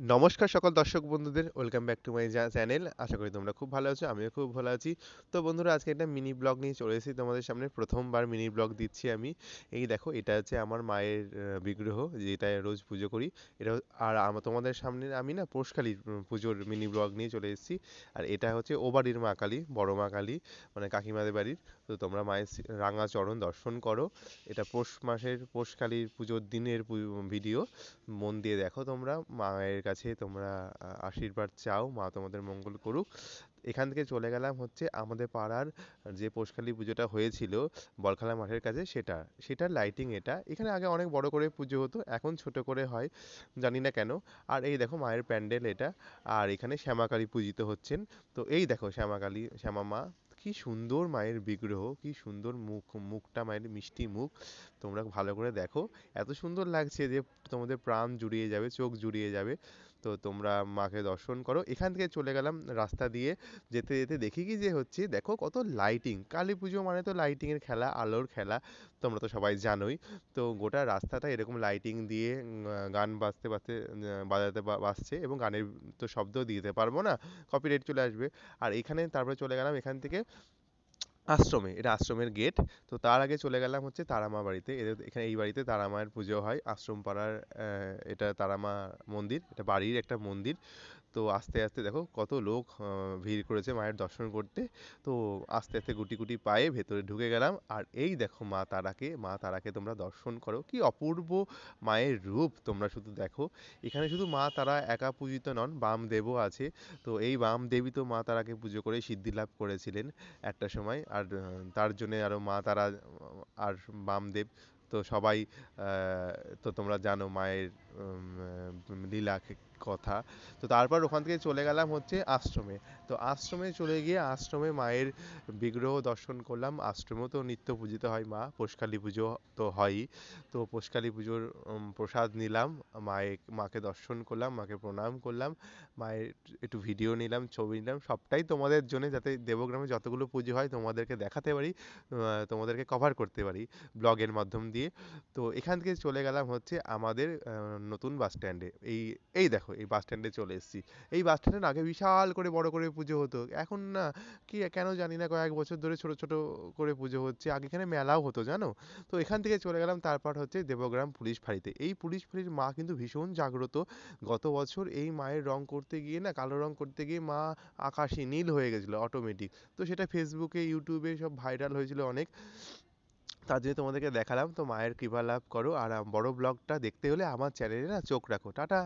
নমস্কার সকল দর্শক বন্ধুদের, welcome back to my channel. আশা করি তোমরা খুব ভালো আছো, আমিও খুব ভালো আছি। তো বন্ধুরা, আজকে একটা মিনি ব্লগ নিয়ে চলে এসেছি তোমাদের সামনে। প্রথমবার মিনি ব্লগ দিচ্ছি আমি। এই দেখো, এটা হচ্ছে আমার মায়ের বিগ্রহ, যেটা রোজ পুজো করি। এটা আর তোমাদের সামনে আমি না পৌষকালী পুজোর মিনি ব্লগ নিয়ে চলে এসেছি। আর এটা হচ্ছে ও বাড়ির মা কালী, বড় মা কালী, মানে কাকিমাদের বাড়ির। তো তোমরা মায়ের রাঙা চরণ দর্শন করো। এটা পৌষ মাসের পৌষকালীর পুজোর দিনের ভিডিও। মন দিয়ে দেখো, তোমরা মায়ের কাছে তোমরা আশীর্বাদ চাও, মা তোমাদের মঙ্গল করুক। এখান থেকে চলে গেলাম হচ্ছে আমাদের পাড়ার যে পৌষকালী পুজোটা হয়েছিল বলখালা মাঠের কাছে, সেটার লাইটিং। এটা এখানে আগে অনেক বড় করে পুজো হতো, এখন ছোট করে হয়, জানি না কেন। আর এই দেখো মায়ের প্যান্ডেল এটা। আর এখানে শ্যামাকালী পূজিত হচ্ছেন। তো এই দেখো শ্যামাকালী, শ্যামা মা, কি সুন্দর মায়ের বিগ্রহ, কি সুন্দর মুখটা, মায়ের মিষ্টি মুখ। তোমরা ভালো করে দেখো, এত সুন্দর লাগছে যে তোমাদের প্রাণ জুড়িয়ে যাবে, চোখ জুড়িয়ে যাবে। তো তোমরা মাকে দর্শন করো। এখান থেকে চলে গেলাম রাস্তা দিয়ে। যেতে যেতে দেখি কি যে হচ্ছে, দেখো কত লাইটিং। কালী পুজো মানে তো লাইটিং এর খেলা, আলোর খেলা, তোমরা তো সবাই জানোই। তো গোটা রাস্তাটা এরকম লাইটিং দিয়ে গান বাজতে বাজতে বাজছে, এবং গানের তো শব্দ দিতে পারবো না, কপিরাইট চলে আসবে। আর এখানে তারপরে চলে গেলাম এখান থেকে আশ্রমে। এটা আশ্রমের গেট। তো তার আগে চলে গেলাম হচ্ছে তারামা বাড়িতে। এদের এখানে এই বাড়িতে তারা মায়ের পুজো হয়, আশ্রম পাড়ার। এটা তারামা মন্দির, এটা বাড়ির একটা মন্দির। তো আস্তে আস্তে দেখো কত লোক ভিড় করেছে মায়ের দর্শন করতে। তো আস্তে আস্তে গুটি গুটি পায়ে ভেতরে ঢুকে গেলাম। আর এই দেখো মা তারাকে তোমরা দর্শন করো, কি অপূর্ব মায়ের রূপ, তোমরা শুধু দেখো। এখানে শুধু মা তারা একা পূজিত নন, বামদেবও আছে। তো এই বামদেবী তো মা তারাকে পুজো করে সিদ্ধি লাভ করেছিলেন একটা সময়। আর তার জন্য আরো মা তারা আর বামদেব, তো সবাই তো তোমরা জানো মায়ের লীলা কথা। তো তারপর ওখান থেকে চলে গেলাম হচ্ছে আশ্রমে। তো আশ্রমে চলে গিয়ে আশ্রমে মায়ের বিগ্রহ দর্শন করলাম। আশ্রমেও তো নিত্য পূজিত হয় মা, পৌষকালী পুজো তো হয়ই। তো পৌষকালী পুজোর প্রসাদ নিলাম, মাকে দর্শন করলাম, মাকে প্রণাম করলাম, মায়ের একটু ভিডিও নিলাম, ছবি নিলাম, সবটাই তোমাদের জন্য, যাতে দেবগ্রামে যতগুলো পুজো হয় তোমাদেরকে দেখাতে পারি, তোমাদেরকে কভার করতে পারি ব্লগের মাধ্যম দিয়ে। তো এখান থেকে চলে গেলাম হচ্ছে আমাদের নতুন বাস স্ট্যান্ডে। এই এই দেখো, এই বাস স্ট্যান্ডে চলে এসেছি। এই বাস স্ট্যান্ডে আগে বিশাল করে বড় করে পুজো হতো, এখন না কি কেন জানি না, কয়েক বছর ধরে ছোট ছোট করে পুজো হচ্ছে। আগে এখানে মেলাও হতো, জানো। তো এখান থেকে চলে গেলাম তারপর হচ্ছে দেবগ্রাম পুলিশ ফাঁড়িতে। এই পুলিশ ফাঁড়ির মা কিন্তু ভীষণ জাগ্রত। গত বছর এই মায়ের রং করতে গিয়ে না, কালো রং করতে গিয়ে মা আকাশি নীল হয়ে গেছিলো অটোমেটিক। তো সেটা ফেসবুকে, ইউটিউবে সব ভাইরাল হয়েছিল অনেক। তার জন্য তোমাদেরকে দেখালাম। তো মায়ের কৃপা লাভ করো, আর বড় ব্লগটা দেখতে হলে আমার চ্যানেলে না চোখ রাখো। টাটা।